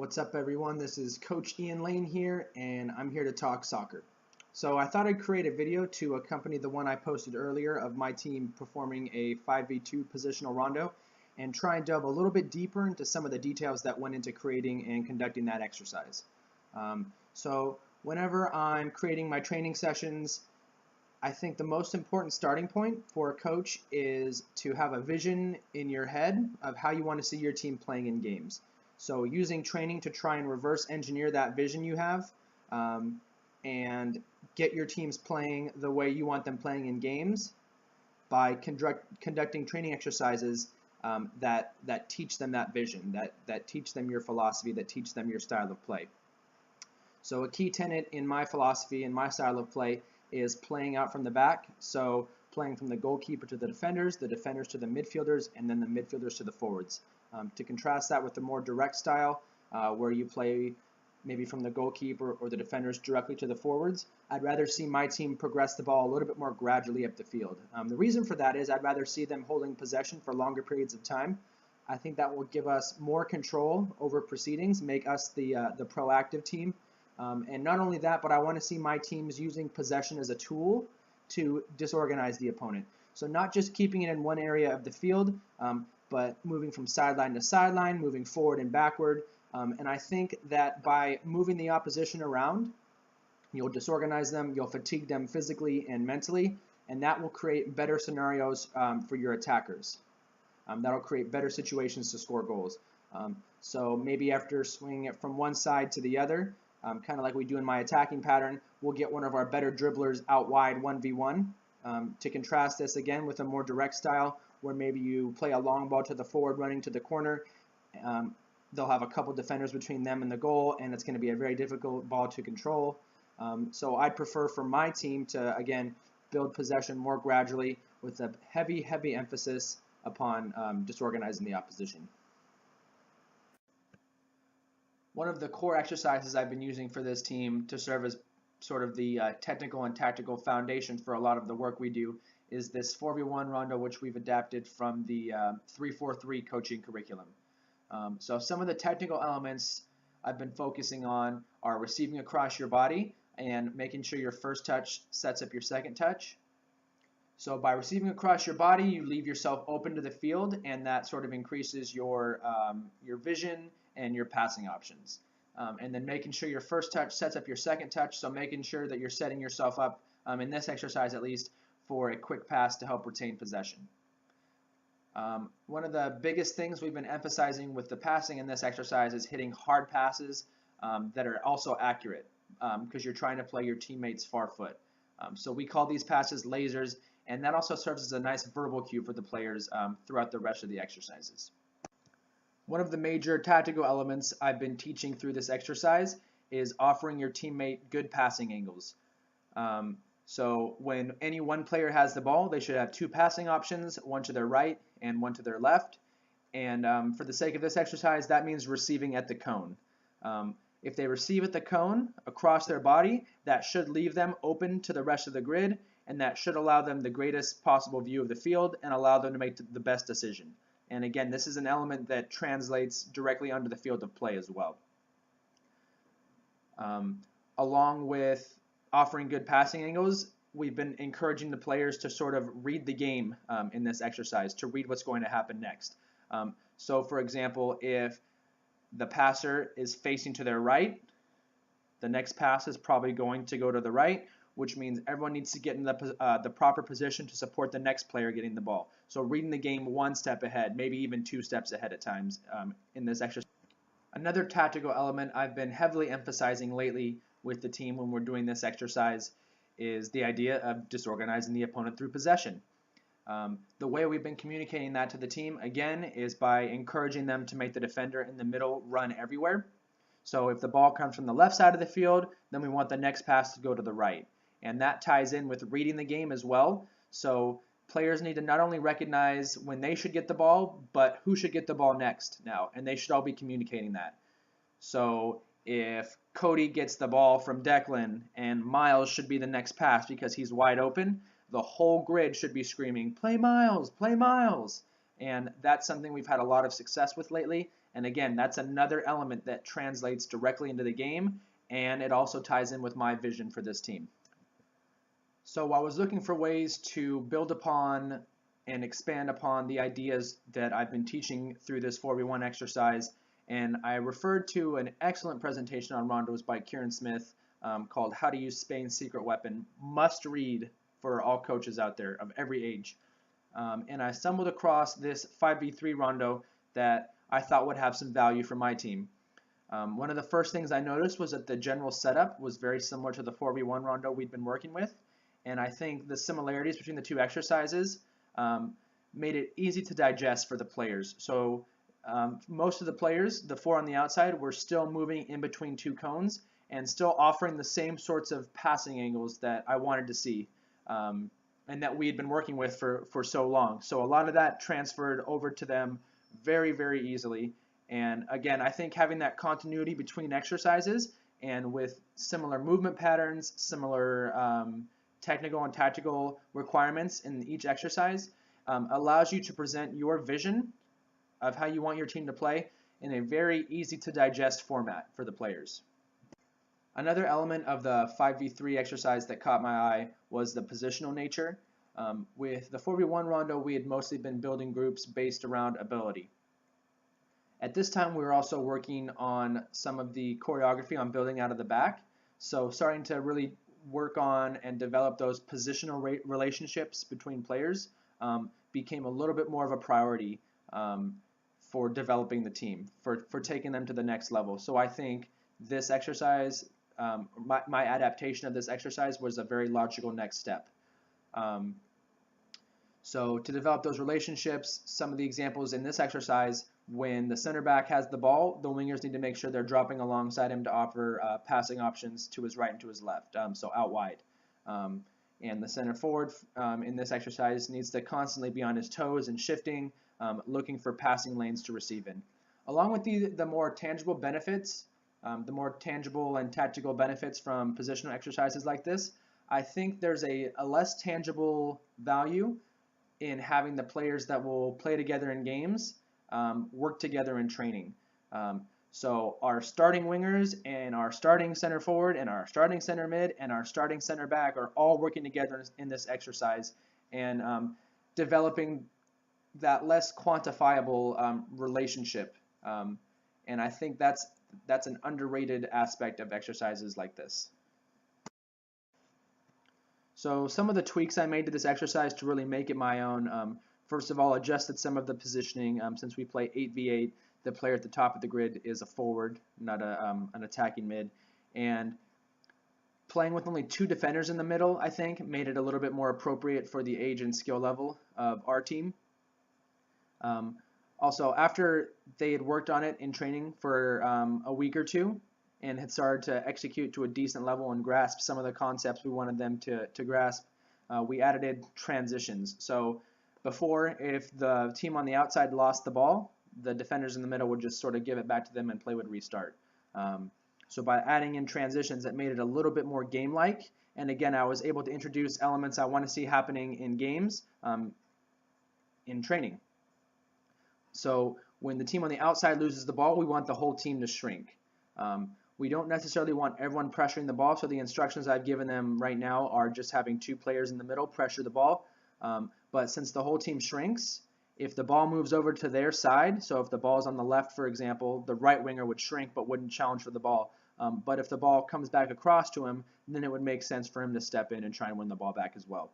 What's up, everyone? This is Coach Ian Lane here, and I'm here to talk soccer. So I thought I'd create a video to accompany the one I posted earlier of my team performing a 5v2 positional rondo and try and delve a little bit deeper into some of the details that went into creating and conducting that exercise. So whenever I'm creating my training sessions, I think the most important starting point for a coach is to have a vision in your head of how you want to see your team playing in games. So using training to try and reverse engineer that vision you have and get your teams playing the way you want them playing in games by conducting training exercises that teach them that vision, that teach them your philosophy, that teach them your style of play. So a key tenet in my philosophy and my style of play is playing out from the back. So playing from the goalkeeper to the defenders to the midfielders, and then the midfielders to the forwards. To contrast that with the more direct style, where you play maybe from the goalkeeper or the defenders directly to the forwards, I'd rather see my team progress the ball a little bit more gradually up the field. The reason for that is I'd rather see them holding possession for longer periods of time. I think that will give us more control over proceedings, make us the proactive team. And not only that, but I want to see my teams using possession as a tool to disorganize the opponent. So not just keeping it in one area of the field, but moving from sideline to sideline, moving forward and backward. And I think that by moving the opposition around, you'll disorganize them, you'll fatigue them physically and mentally, and that will create better scenarios for your attackers. That'll create better situations to score goals. So maybe after swinging it from one side to the other, kind of like we do in my attacking pattern, we'll get one of our better dribblers out wide 1v1. To contrast this again with a more direct style, where maybe you play a long ball to the forward running to the corner. They'll have a couple defenders between them and the goal, and it's going to be a very difficult ball to control. So I'd prefer for my team to, again, build possession more gradually with a heavy emphasis upon disorganizing the opposition. One of the core exercises I've been using for this team to serve as sort of the technical and tactical foundation for a lot of the work we do is this 4v1 rondo, which we've adapted from the 3-4-3 coaching curriculum. So some of the technical elements I've been focusing on are receiving across your body and making sure your first touch sets up your second touch. So by receiving across your body, you leave yourself open to the field, and that sort of increases your vision and your passing options. And then making sure your first touch sets up your second touch, so making sure that you're setting yourself up, in this exercise at least, for a quick pass to help retain possession. One of the biggest things we've been emphasizing with the passing in this exercise is hitting hard passes that are also accurate, because you're trying to play your teammates' far foot. So we call these passes lasers, and that also serves as a nice verbal cue for the players throughout the rest of the exercises. One of the major tactical elements I've been teaching through this exercise is offering your teammate good passing angles. So when any one player has the ball, they should have two passing options, one to their right and one to their left. And for the sake of this exercise, that means receiving at the cone. If they receive at the cone across their body, that should leave them open to the rest of the grid, and that should allow them the greatest possible view of the field and allow them to make the best decision. And again, this is an element that translates directly onto the field of play as well. Along with offering good passing angles, we've been encouraging the players to sort of read the game in this exercise, to read what's going to happen next. So for example, if the passer is facing to their right, the next pass is probably going to go to the right, which means everyone needs to get in the proper position to support the next player getting the ball. So reading the game one step ahead, maybe even two steps ahead at times in this exercise. Another tactical element I've been heavily emphasizing lately with the team when we're doing this exercise is the idea of disorganizing the opponent through possession. The way we've been communicating that to the team, again, is by encouraging them to make the defender in the middle run everywhere. So if the ball comes from the left side of the field, then we want the next pass to go to the right. And that ties in with reading the game as well. So players need to not only recognize when they should get the ball, but who should get the ball next now. And they should all be communicating that. So if Cody gets the ball from Declan and Miles should be the next pass because he's wide open, the whole grid should be screaming, "Play Miles, play Miles." And that's something we've had a lot of success with lately, And again, that's another element that translates directly into the game, and it also ties in with my vision for this team. So I was looking for ways to build upon and expand upon the ideas that I've been teaching through this 4v1 exercise, and I referred to an excellent presentation on rondos by Kieran Smith called How to Use Spain's Secret Weapon. Must read for all coaches out there of every age. And I stumbled across this 5v3 rondo that I thought would have some value for my team. One of the first things I noticed was that the general setup was very similar to the 4v1 rondo we'd been working with, and I think the similarities between the two exercises made it easy to digest for the players. So most of the players, the 4 on the outside, were still moving in between 2 cones and still offering the same sorts of passing angles that I wanted to see and that we had been working with for so long. So a lot of that transferred over to them very, very easily. And again, I think having that continuity between exercises and with similar movement patterns, similar technical and tactical requirements in each exercise allows you to present your vision of how you want your team to play in a very easy to digest format for the players. Another element of the 5v3 exercise that caught my eye was the positional nature. With the 4v1 rondo, we had mostly been building groups based around ability. At this time, we were also working on some of the choreography on building out of the back, so starting to really work on and develop those positional relationships between players became a little bit more of a priority for developing the team, for taking them to the next level. So I think this exercise, my adaptation of this exercise was a very logical next step. So to develop those relationships, some of the examples in this exercise, when the center back has the ball, the wingers need to make sure they're dropping alongside him to offer passing options to his right and to his left, so out wide. And the center forward in this exercise needs to constantly be on his toes and shifting, looking for passing lanes to receive in. Along with the more tangible benefits, the more tangible and tactical benefits from positional exercises like this, I think there's a less tangible value in having the players that will play together in games work together in training. So our starting wingers and our starting center forward and our starting center mid and our starting center back are all working together in this exercise and developing that less quantifiable relationship. And I think that's an underrated aspect of exercises like this. So some of the tweaks I made to this exercise to really make it my own, first of all, adjusted some of the positioning. Since we play 8v8, the player at the top of the grid is a forward, not an attacking mid. And playing with only 2 defenders in the middle, I think, made it a little bit more appropriate for the age and skill level of our team. Also, after they had worked on it in training for a week or 2, and had started to execute to a decent level and grasp some of the concepts we wanted them to grasp, we added transitions. So before, if the team on the outside lost the ball, the defenders in the middle would just sort of give it back to them and play would restart. So by adding in transitions, it made it a little bit more game-like. And again, I was able to introduce elements I want to see happening in games in training. So when the team on the outside loses the ball, we want the whole team to shrink. We don't necessarily want everyone pressuring the ball, so the instructions I've given them right now are just having 2 players in the middle pressure the ball. But since the whole team shrinks, if the ball moves over to their side, so if the ball's on the left, for example, the right winger would shrink but wouldn't challenge for the ball. But if the ball comes back across to him, then it would make sense for him to step in and try and win the ball back as well.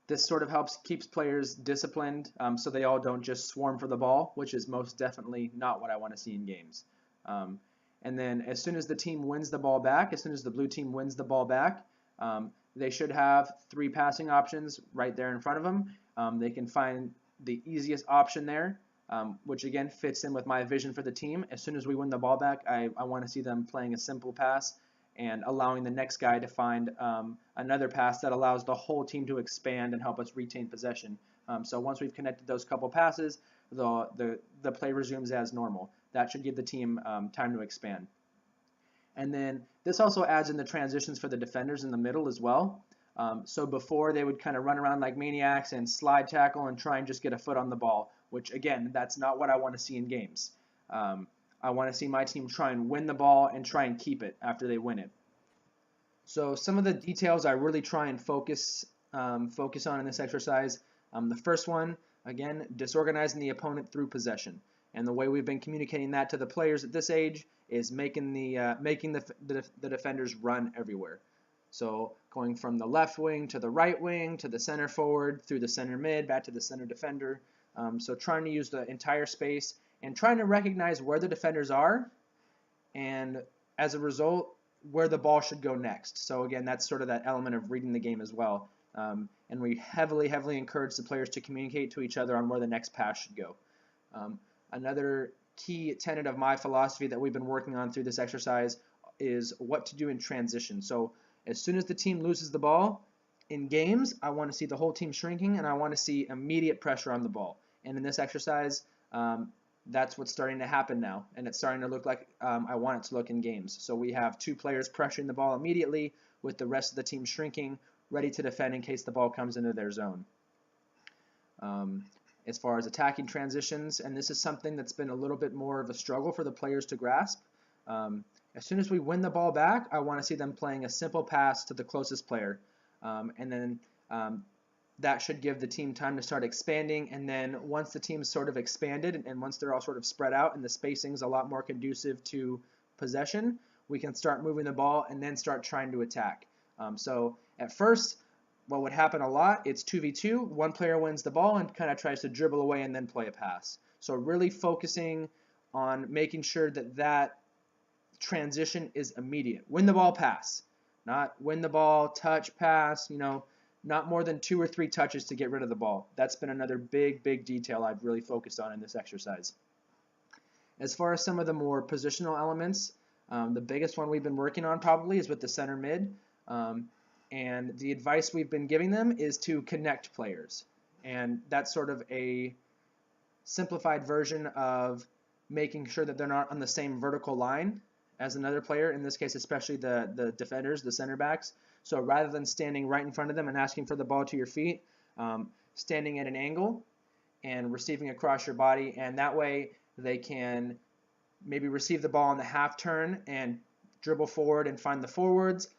This sort of keeps players disciplined so they all don't just swarm for the ball, which is most definitely not what I want to see in games. And then as soon as the team wins the ball back, as soon as the blue team wins the ball back, they should have 3 passing options right there in front of them. They can find the easiest option there, which again fits in with my vision for the team. As soon as we win the ball back, I want to see them playing a simple pass and allowing the next guy to find another pass that allows the whole team to expand and help us retain possession. So once we've connected those couple passes, the play resumes as normal. That should give the team time to expand. And then this also adds in the transitions for the defenders in the middle as well. So before they would kind of run around like maniacs and slide tackle and try and just get a foot on the ball. which again, that's not what I want to see in games. I want to see my team try and win the ball and try and keep it after they win it. So some of the details I really try and focus on in this exercise. The first one, again, disorganizing the opponent through possession. And the way we've been communicating that to the players at this age is making the defenders run everywhere. So going from the left wing to the right wing to the center forward through the center mid back to the center defender. So trying to use the entire space and trying to recognize where the defenders are, and as a result, where the ball should go next. So again, that's sort of that element of reading the game as well. And we heavily encourage the players to communicate to each other on where the next pass should go. Another key tenet of my philosophy that we've been working on through this exercise is what to do in transition. So as soon as the team loses the ball in games, I want to see the whole team shrinking, and I want to see immediate pressure on the ball. And in this exercise, that's what's starting to happen now, and it's starting to look like I want it to look in games. So we have 2 players pressuring the ball immediately with the rest of the team shrinking, ready to defend in case the ball comes into their zone. As far as attacking transitions, and this is something that's been a little bit more of a struggle for the players to grasp. As soon as we win the ball back, I want to see them playing a simple pass to the closest player, and then that should give the team time to start expanding. And then once the team's sort of expanded and once they're all sort of spread out and the spacing is a lot more conducive to possession, we can start moving the ball and then start trying to attack. So at first, what would happen a lot, it's 2v2, one player wins the ball and kind of tries to dribble away and then play a pass. So really focusing on making sure that that transition is immediate. Win the ball, pass. Not win the ball, touch, pass, not more than 2 or 3 touches to get rid of the ball. That's been another big detail I've really focused on in this exercise. As far as some of the more positional elements, the biggest one we've been working on probably is with the center mid. And the advice we've been giving them is to connect players. And that's sort of a simplified version of making sure that they're not on the same vertical line as another player, in this case especially the defenders, the center backs. So rather than standing right in front of them and asking for the ball to your feet, standing at an angle and receiving across your body, and that way they can maybe receive the ball on the half turn and dribble forward and find the forwards.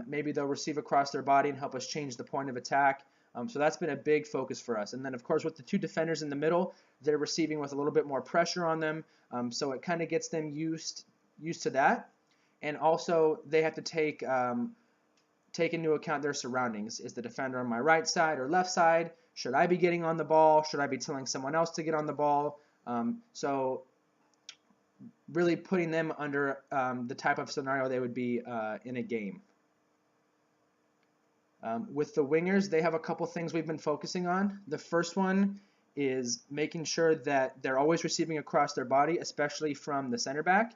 Maybe they'll receive across their body and help us change the point of attack. So that's been a big focus for us. And then of course with the 2 defenders in the middle, they're receiving with a little bit more pressure on them. So it kind of gets them used to that. And also they have to take into account their surroundings. Is the defender on my right side or left side? Should I be getting on the ball? Should I be telling someone else to get on the ball? So really putting them under the type of scenario they would be in a game. With the wingers, they have a couple things we've been focusing on. The first one is making sure that they're always receiving across their body, especially from the center back.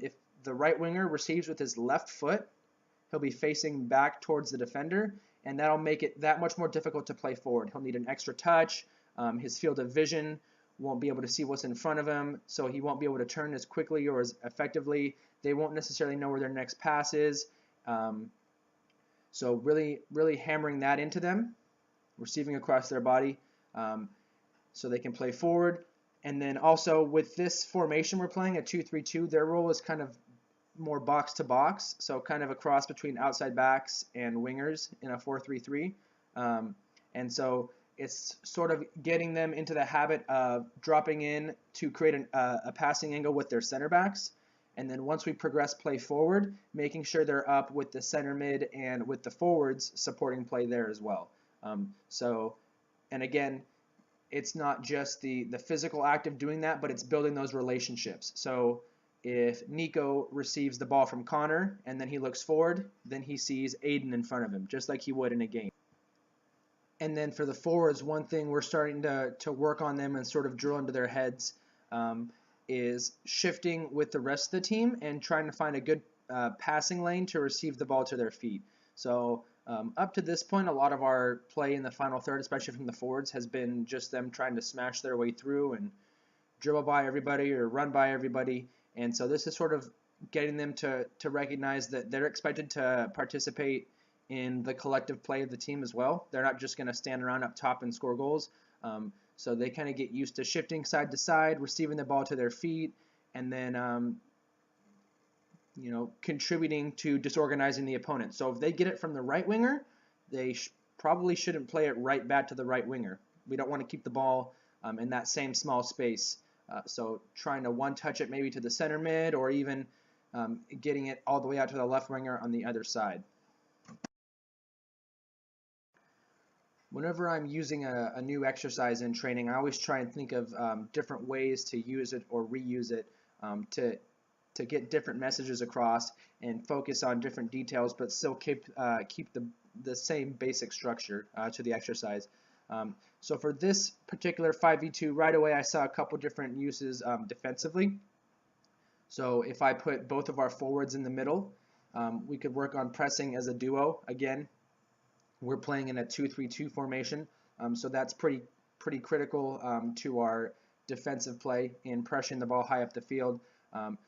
If the right winger receives with his left foot, he'll be facing back towards the defender, and that'll make it that much more difficult to play forward. He'll need an extra touch. His field of vision won't be able to see what's in front of him, so he won't be able to turn as quickly or as effectively. They won't necessarily know where their next pass is. So really hammering that into them, receiving across their body, so they can play forward. And then also with this formation we're playing, a 2-3-2, their role is kind of more box to box, so kind of a cross between outside backs and wingers in a 4-3-3. And so it's sort of getting them into the habit of dropping in to create a passing angle with their center backs. And then once we progress play forward, making sure they're up with the center mid and with the forwards supporting play there as well. And again, it's not just the physical act of doing that, but it's building those relationships. So if Nico receives the ball from Connor and then he looks forward, then he sees Aiden in front of him, just like he would in a game. And then for the forwards, one thing we're starting to work on them and sort of drill into their heads is shifting with the rest of the team and trying to find a good passing lane to receive the ball to their feet. So up to this point, a lot of our play in the final third, especially from the forwards, has been just them trying to smash their way through and dribble by everybody or run by everybody. And so this is sort of getting them to recognize that they're expected to participate in the collective play of the team as well. They're not just going to stand around up top and score goals. So they kind of get used to shifting side to side, receiving the ball to their feet, and then contributing to disorganizing the opponent. So if they get it from the right winger, they probably shouldn't play it right back to the right winger. We don't want to keep the ball in that same small space. So trying to one-touch it maybe to the center mid, or even getting it all the way out to the left winger on the other side. Whenever I'm using a new exercise in training, I always try and think of different ways to use it or reuse it to get different messages across and focus on different details, but still keep the same basic structure to the exercise. So for this particular 5v2, right away I saw a couple different uses defensively. So if I put both of our forwards in the middle, we could work on pressing as a duo. Again, we're playing in a 2-3-2 formation, so that's pretty critical to our defensive play in pressuring the ball high up the field.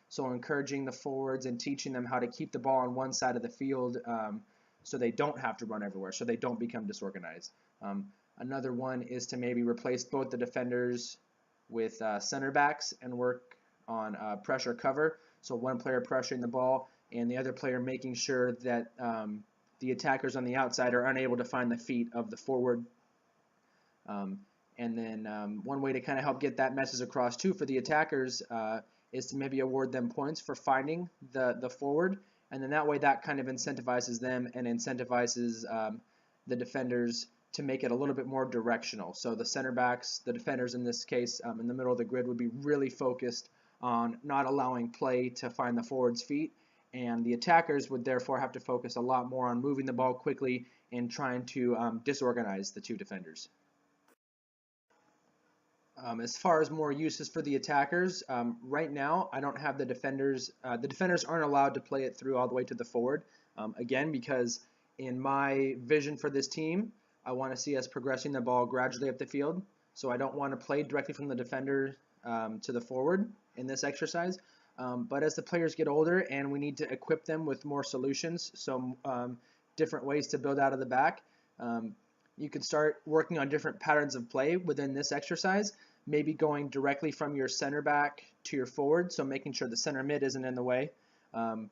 So encouraging the forwards and teaching them how to keep the ball on one side of the field so they don't have to run everywhere, so they don't become disorganized. Another one is to maybe replace both the defenders with center backs and work on pressure cover. So one player pressuring the ball and the other player making sure that the attackers on the outside are unable to find the feet of the forward. And then one way to kind of help get that message across too for the attackers is to maybe award them points for finding the forward, and then that way that kind of incentivizes them and incentivizes the defenders to make it a little bit more directional. So the center backs, the defenders in this case, in the middle of the grid would be really focused on not allowing play to find the forward's feet, and the attackers would therefore have to focus a lot more on moving the ball quickly and trying to disorganize the two defenders. As far as more uses for the attackers, right now I don't have the defenders. The defenders aren't allowed to play it through all the way to the forward. Again, because in my vision for this team, I want to see us progressing the ball gradually up the field. So I don't want to play directly from the defender to the forward in this exercise. But as the players get older and we need to equip them with more solutions, so different ways to build out of the back, you could start working on different patterns of play within this exercise, maybe going directly from your center back to your forward, so making sure the center mid isn't in the way, and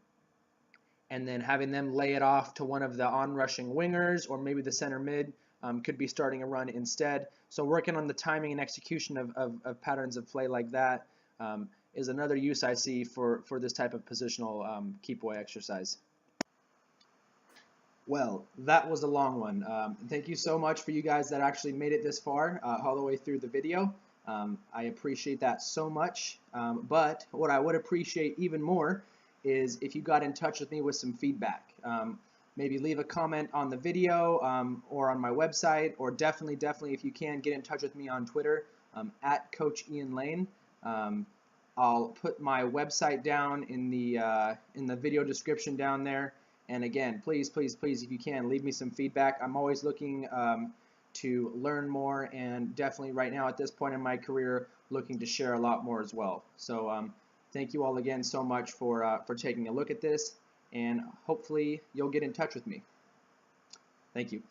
then having them lay it off to one of the on-rushing wingers, or maybe the center mid could be starting a run instead. So working on the timing and execution of patterns of play like that is another use I see for this type of positional keep away exercise. Well, that was a long one. Thank you so much for you guys that actually made it this far, all the way through the video. I appreciate that so much. But what I would appreciate even more is if you got in touch with me with some feedback. Maybe leave a comment on the video or on my website, or definitely if you can, get in touch with me on Twitter at Coach Ian Lane. I'll put my website down in the video description down there. And again, please, if you can, leave me some feedback. I'm always looking to learn more, and definitely right now at this point in my career, looking to share a lot more as well. So thank you all again so much for taking a look at this, and hopefully you'll get in touch with me. Thank you.